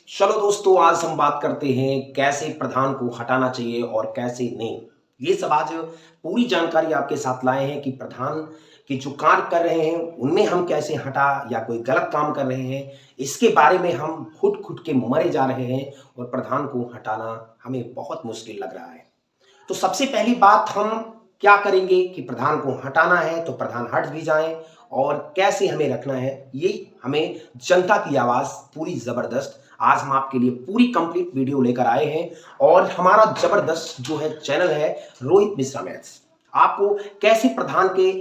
चलो दोस्तों, आज हम बात करते हैं कैसे प्रधान को हटाना चाहिए और कैसे नहीं। ये सब आज पूरी जानकारी आपके साथ लाए हैं कि प्रधान के जो कार्य कर रहे हैं उनमें हम कैसे हटा या कोई गलत काम कर रहे हैं, इसके बारे में हम खुद खुद के मरे जा रहे हैं और प्रधान को हटाना हमें बहुत मुश्किल लग रहा है। तो सबसे पहली बात हम क्या करेंगे कि प्रधान को हटाना है तो प्रधान हट भी जाएं, और कैसे हमें रखना है ये हमें जनता की आवाज पूरी जबरदस्त आज हम आपके लिए पूरी कंप्लीट वीडियो लेकर आए हैं। और हमारा जबरदस्त जो है चैनल है रोहित मिश्रा मैथ्स। आपको कैसे प्रधान के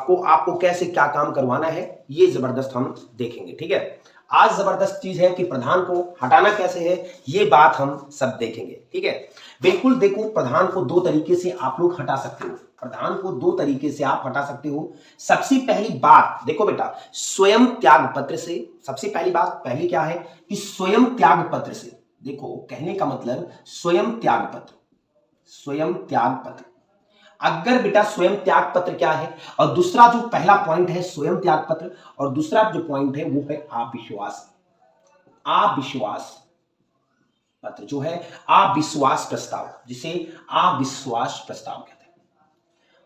को आपको कैसे क्या काम करवाना है ये जबरदस्त हम देखेंगे। ठीक है, आज जबरदस्त चीज है कि प्रधान को हटाना कैसे है ये बात हम सब देखेंगे। ठीक है, बिल्कुल देखो, प्रधान को दो तरीके से आप लोग हटा सकते हो। प्रधान को दो तरीके से आप हटा सकते हो। सबसे पहली बात देखो बेटा, स्वयं त्याग पत्र से। सबसे पहली बात पहली क्या है कि स्वयं त्याग पत्र से। देखो, कहने का मतलब स्वयं त्याग पत्र, स्वयं त्याग पत्र। अगर बेटा स्वयं त्याग पत्र क्या है, और दूसरा जो पहला पॉइंट है स्वयं त्याग पत्र, और दूसरा जो पॉइंट है वो है अविश्वास। अविश्वास पत्र जो है अविश्वास प्रस्ताव, जिसे अविश्वास प्रस्ताव कहते हैं।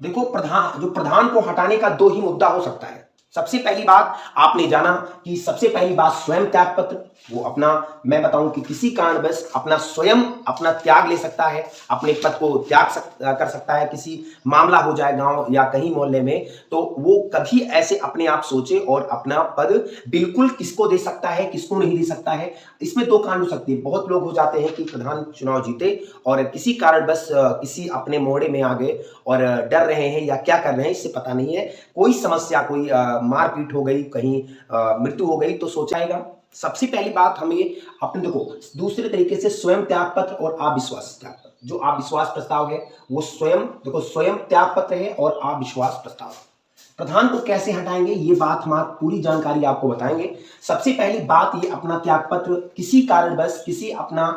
देखो, प्रधान को हटाने का दो ही मुद्दा हो सकता है। सबसे पहली बात आपने जाना कि सबसे पहली बात स्वयं त्याग पत्र, वो अपना, मैं बताऊं कि किसी कारणवश अपना स्वयं अपना त्याग ले सकता है, अपने पद को कर सकता है। किसी मामला हो जाए गांव या कहीं मोहल्ले में, तो वो कभी ऐसे अपने आप सोचे और अपना पद बिल्कुल किसको दे सकता है किसको नहीं दे सकता है। इसमें दो कांड हो सकती है। बहुत लोग हो जाते हैं कि प्रधान चुनाव जीते और किसी कारणवश किसी अपने मोहल्ले में आ गए और डर रहे हैं या क्या कर रहे हैं इससे पता नहीं है, कोई समस्या, कोई मारपीट हो गई, कहीं मृत्यु हो गई, तो सोचाएगा। सबसे पहली बात हमें अपने, देखो, दूसरे तरीके से स्वयं त्याग पत्र और अविश्वास त्याग पत्र। जो अविश्वास प्रस्ताव है वो स्वयं, देखो, स्वयं त्याग पत्र है और अविश्वास प्रस्ताव। प्रधान को कैसे हटाएंगे ये बात हम पूरी जानकारी आपको बताएंगे। सबसे पहली बात, ये अपना त्याग पत्र किसी कारणवश किसी अपना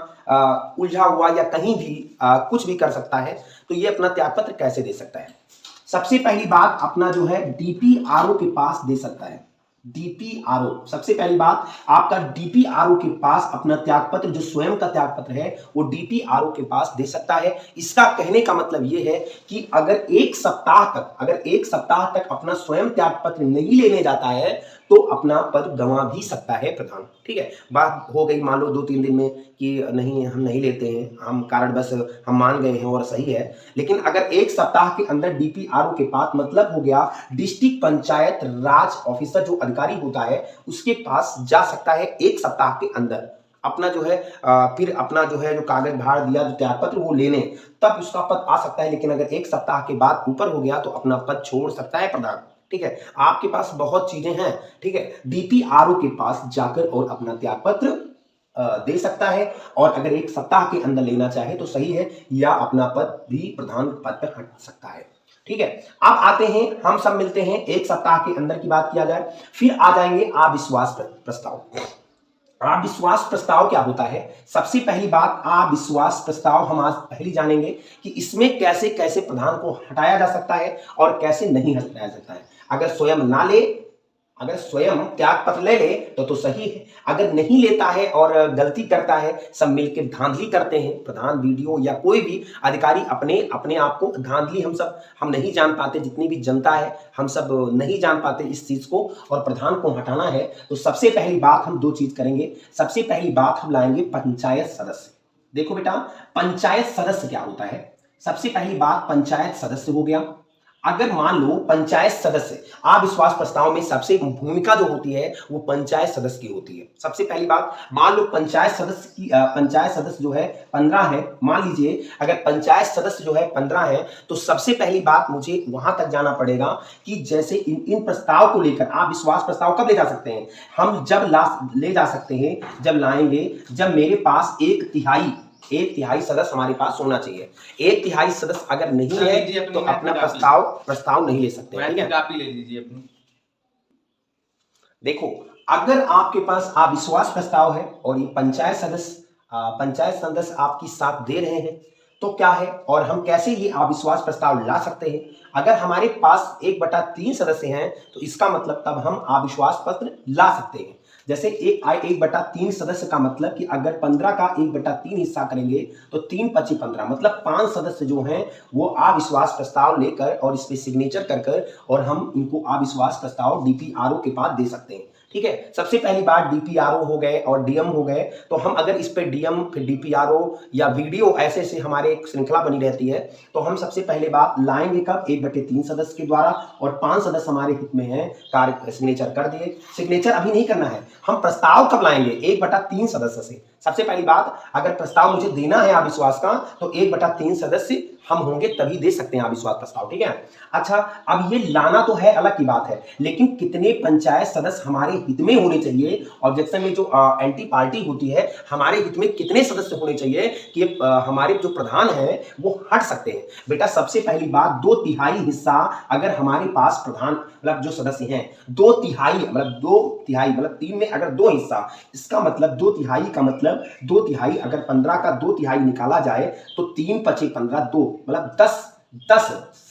उलझा हुआ या कहीं भी कुछ भी कर सकता है, तो ये अपना त्याग पत्र कैसे दे सकता है। सबसे पहली बात अपना जो है डीपीआरओ के पास दे सकता है। डीपीआरओ, सबसे पहली बात आपका डीपीआरओ के पास अपना त्यागपत्र, जो स्वयं का त्यागपत्र है वो डीपीआरओ के पास दे सकता है। इसका कहने का मतलब ये है कि अगर एक सप्ताह तक अपना स्वयं त्यागपत्र नहीं लेने जाता है तो अपना पद गंवा भी सकता है प्रधान। ठीक है, बात हो गई मान लो 2-3 दिन में कि नहीं, हम नहीं लेते हैं, हम कारणवश हम मान गए हैं और सही है। लेकिन अगर एक सप्ताह के अंदर डीपीआरओ के पास, मतलब हो गया डिस्ट्रिक्ट पंचायत राज ऑफिसर जो अधिकारी होता है उसके पास जा सकता है एक सप्ताह के अंदर अपना जो है फिर अपना जो है जो कागज भाड़ दिया, जो त्यागपत्र वो लेने, तब उसका पद आ सकता है। लेकिन अगर एक सप्ताह के बाद ऊपर हो गया तो अपना पद छोड़ सकता है प्रधान। ठीक है, आपके पास बहुत चीजें हैं। ठीक है, डीपीआरओ के पास जाकर और अपना त्यागपत्र दे सकता है, और अगर एक सप्ताह के अंदर लेना चाहे तो सही है, या अपना पद भी प्रधान पद पर हट सकता है। ठीक है, अब आते हैं, हम सब मिलते हैं एक सप्ताह के अंदर की बात किया जाए, फिर आ जाएंगे अविश्वास प्रस्ताव। अविश्वास प्रस्ताव क्या होता है? सबसे पहली बात, अविश्वास प्रस्ताव हम आज पहली जानेंगे कि इसमें कैसे कैसे प्रधान को हटाया जा सकता है और कैसे नहीं हटाया जाता है। अगर स्वयं ना ले, अगर स्वयं त्याग पत्र ले ले तो सही है। अगर नहीं लेता है और गलती करता है, सब मिलकर धांधली करते हैं, प्रधान वीडियो या कोई भी अधिकारी अपने अपने आप को धांधली, हम नहीं जान पाते, जितनी भी जनता है हम सब नहीं जान पाते इस चीज को, और प्रधान को हटाना है तो सबसे पहली बात हम दो चीज करेंगे। सबसे पहली बात हम लाएंगे पंचायत सदस्य। देखो बेटा, पंचायत सदस्य क्या होता है? सबसे पहली बात पंचायत सदस्य हो गया। अगर मान लो पंचायत सदस्य, अविश्वास प्रस्ताव में सबसे भूमिका जो होती है वो पंचायत सदस्य की होती है। सबसे पहली बात, मान लो पंचायत सदस्य जो है 15 है, मान लीजिए अगर पंचायत सदस्य जो है 15 है, तो सबसे पहली बात मुझे वहां तक जाना पड़ेगा कि जैसे इन प्रस्ताव को लेकर, अविश्वास प्रस्ताव कब ले जा सकते हैं हम? जब ले जा सकते हैं, जब लाएंगे जब मेरे पास एक तिहाई सदस्य हमारे पास होना चाहिए। एक तिहाई सदस्य अगर नहीं है तो अपना प्रस्ताव नहीं ले सकते। ठीक है, कॉपी ले लीजिए अपनी। देखो, अगर आपके पास अविश्वास प्रस्ताव है और ये पंचायत सदस्य आपकी साथ दे रहे हैं तो क्या है, और हम कैसे ये अविश्वास प्रस्ताव ला सकते हैं? अगर हमारे पास 1/3 सदस्य हैं तो इसका मतलब तब हम अविश्वास पत्र ला सकते हैं। जैसे 1/3 सदस्य का मतलब कि अगर 15 का 1/3 हिस्सा करेंगे तो 3 पची 15, मतलब 5 सदस्य जो हैं वो अविश्वास प्रस्ताव लेकर और इस पे सिग्नेचर कर और हम इनको अविश्वास प्रस्ताव डीपीआरओ के पास दे सकते हैं। ठीक है, सबसे पहली बात डीपीआरओ हो गए और डीएम हो गए, तो हम अगर इस पे डीएम फिर डीपीआरओ या वीडियो ऐसे ऐसे हमारे एक श्रृंखला बनी रहती है, तो हम सबसे पहले बात लाएंगे कब, 1/3 सदस्य के द्वारा, और 5 सदस्य हमारे हित में हैं, कार्य सिग्नेचर कर दिए। सिग्नेचर अभी नहीं करना है, हम प्रस्ताव कब लाएंगे, 1/3 सदस्य से। सबसे पहली बात, अगर प्रस्ताव मुझे देना है अविश्वास का तो 1/3 सदस्य हम होंगे तभी दे सकते हैं अविश्वास प्रस्ताव। ठीक है, अच्छा अब ये लाना तो है, अलग की बात है, लेकिन कितने पंचायत सदस्य हमारे हित में होने चाहिए, ऑब्जेक्शन में जो एंटी पार्टी होती है, हमारे हित में कितने सदस्य होने चाहिए कि हमारे जो प्रधान है वो हट सकते हैं। बेटा सबसे पहली बात, 2/3 हिस्सा अगर हमारे पास प्रधान मतलब जो सदस्य हैं 2/3 मतलब 2/3 मतलब 3 में अगर 2 हिस्सा, इसका मतलब 2/3 का मतलब 2/3 अगर 15 का 2/3 निकाला जाए तो 3 पचे 15 2 मतलब 10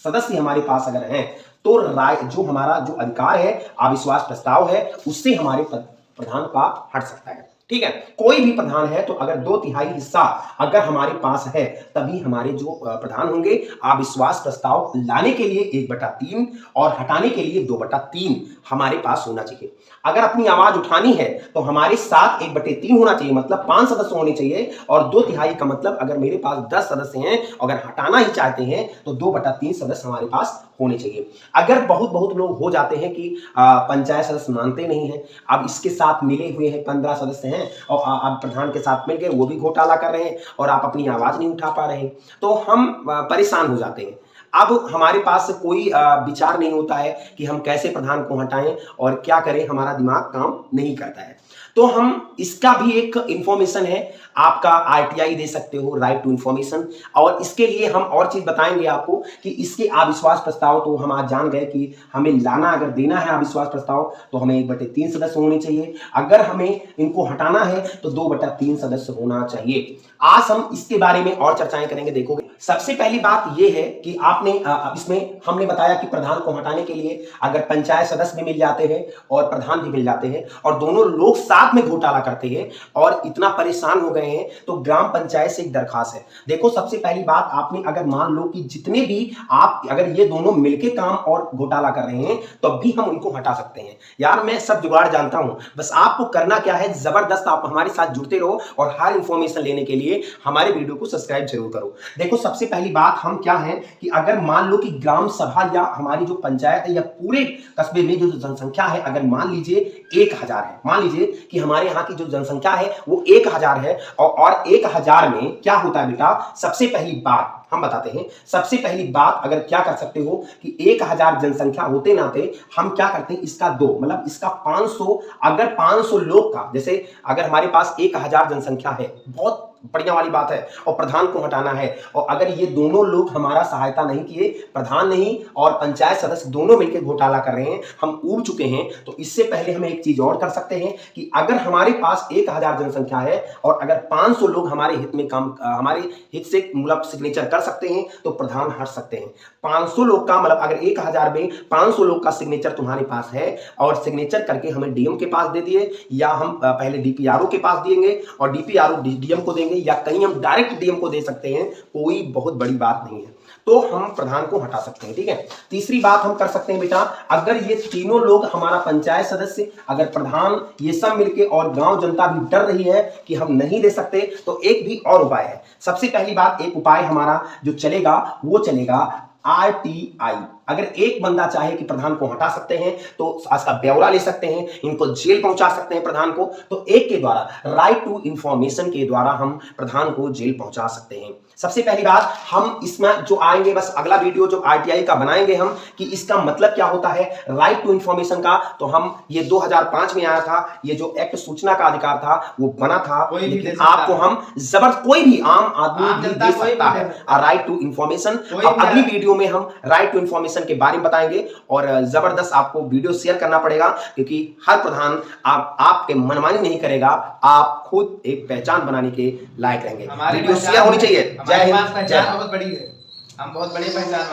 सदस्य हमारे पास अगर हैं तो राय जो हमारा जो अधिकार है अविश्वास प्रस्ताव है उससे हमारे प्रधान का हट सकता है। ठीक है, कोई भी प्रधान है तो अगर 2/3 हिस्सा अगर हमारे पास है तभी हमारे जो प्रधान होंगे अविश्वास प्रस्ताव लाने के लिए 1/3 और हटाने के लिए 2/3 हमारे पास होना चाहिए। अगर अपनी आवाज उठानी है तो हमारे साथ 1/3 होना चाहिए, मतलब 5 सदस्य होने चाहिए, और 2/3 का मतलब अगर मेरे पास 10 सदस्य हैं, अगर हटाना ही चाहते हैं तो 2/3 सदस्य हमारे पास होने चाहिए। अगर बहुत लोग हो जाते हैं कि पंचायत सदस्य मानते नहीं हैं, अब इसके साथ मिले हुए हैं 15 सदस्य हैं और आप प्रधान के साथ मिलकर वो भी घोटाला कर रहे हैं और आप अपनी आवाज नहीं उठा पा रहे हैं, तो हम परेशान हो जाते हैं। अब हमारे पास कोई विचार नहीं होता है कि हम कैसे प्रधान को हटाएं और क्या करें, हमारा दिमाग काम नहीं करता है। तो हम इसका भी एक इंफॉर्मेशन है, आपका आरटीआई दे सकते हो, राइट टू इंफॉर्मेशन, और इसके लिए हम और चीज बताएंगे आपको कि इसके अविश्वास प्रस्ताव तो हम आज जान गए कि हमें लाना अगर देना है अविश्वास प्रस्ताव तो हमें 1/3 सदस्य होने चाहिए, अगर हमें इनको हटाना है तो 2/3 सदस्य होना चाहिए। आज हम इसके बारे में और चर्चाएं करेंगे, देखोगे। सबसे पहली बात यह है कि आपने इसमें हमने बताया कि प्रधान को हटाने के लिए अगर पंचायत सदस्य भी मिल जाते हैं और प्रधान भी मिल जाते हैं और दोनों लोग साथ में घोटाला करते हैं और इतना परेशान हो गए हैं तो ग्राम पंचायत से एक दरखास्त है। देखो सबसे पहली बात, आपने अगर मान लो कि जितने भी आप अगर ये दोनों मिलकर काम और घोटाला कर रहे हैं तो भी हम उनको हटा सकते हैं। यार मैं सब जुगाड़ जानता हूं, बस आपको करना क्या है, जबरदस्त आप हमारे साथ जुड़ते रहो और हर इंफॉर्मेशन लेने के लिए हमारे वीडियो को सब्सक्राइब जरूर करो। देखो सबसे पहली बात हम क्या है कि अगर मान लो कि ग्राम सभा या हमारी जो पंचायत है या पूरे कस्बे में जो जनसंख्या है, अगर मान लीजिए 1000 है, मान लीजिए कि हमारे यहाँ की जो जनसंख्या है वो 1000 है और 1000 में क्या होता है बेटा, सबसे पहली बात हम बताते हैं। सबसे पहली बात अगर क्या कर सकते हो कि 1000 जनसंख्या होते नाते हम क्या करते हैं, इसका 2 मतलब इसका 500, अगर 500 लोग का, जैसे अगर हमारे पास 1000 जनसंख्या है, बहुत बढ़िया वाली बात है, और प्रधान को हटाना है, और अगर ये दोनों लोग हमारा सहायता नहीं किए, प्रधान नहीं और पंचायत सदस्य दोनों मिलकर घोटाला कर रहे हैं, हम ऊब चुके हैं, तो इससे पहले हम एक चीज और कर सकते हैं कि अगर हमारे पास 1000 जनसंख्या है और अगर 500 लोग हमारे हित में काम, हमारे हित से मतलब सिग्नेचर कर सकते हैं तो प्रधान हट सकते हैं। 500 लोग का मतलब अगर 1000 में 500 लोग का सिग्नेचर तुम्हारे पास है और सिग्नेचर करके हमें डीएम के पास दे दिए, या हम पहले डीपीआरओ के पास देंगे और डीपीआरओ डीएम को देंगे, या कहीं हम डायरेक्ट डीएम को दे सकते हैं, कोई बहुत बड़ी बात नहीं है, तो हम प्रधान को हटा सकते हैं। ठीक है, तीसरी बात हम कर सकते हैं बेटा, अगर ये तीनों लोग हमारा पंचायत सदस्य, अगर प्रधान, ये सब मिलके और गांव जनता भी डर रही है कि हम नहीं दे सकते, तो एक भी और उपाय है। सबसे पहली बात, एक उपाय हमारा जो चलेगा वो चलेगा आरटीआई। अगर एक बंदा चाहे कि प्रधान को हटा सकते हैं तो उसका ब्यौरा ले सकते हैं, इनको जेल पहुंचा सकते हैं प्रधान को, तो एक के द्वारा राइट टू इंफॉर्मेशन के द्वारा हम प्रधान को जेल पहुंचा सकते हैं। सबसे पहली बात, हम इसमें जो आएंगे, बस अगला वीडियो जो आरटीआई का बनाएंगे हम कि इसका मतलब क्या होता है राइट टू इंफॉर्मेशन का, तो हम ये 2005 में आया था, ये जो एक्ट सूचना का अधिकार था वो बना था, लेकिन आपको हम जबरदस्त कोई भी आम आदमी भी दे सकता है राइट टू इंफॉर्मेशन। अब अगली वीडियो में हम राइट टू इंफॉर्मेशन के बारे में बताएंगे और जबरदस्त आपको वीडियो शेयर करना पड़ेगा, क्योंकि हर प्रधान आपके मनमानी नहीं करेगा, आप खुद एक पहचान बनाने के लायक रहेंगे। वीडियो शेयर होनी चाहिए। जय हिंद, जय भारत। बहुत बड़ी है, हम बहुत बड़ी पहचान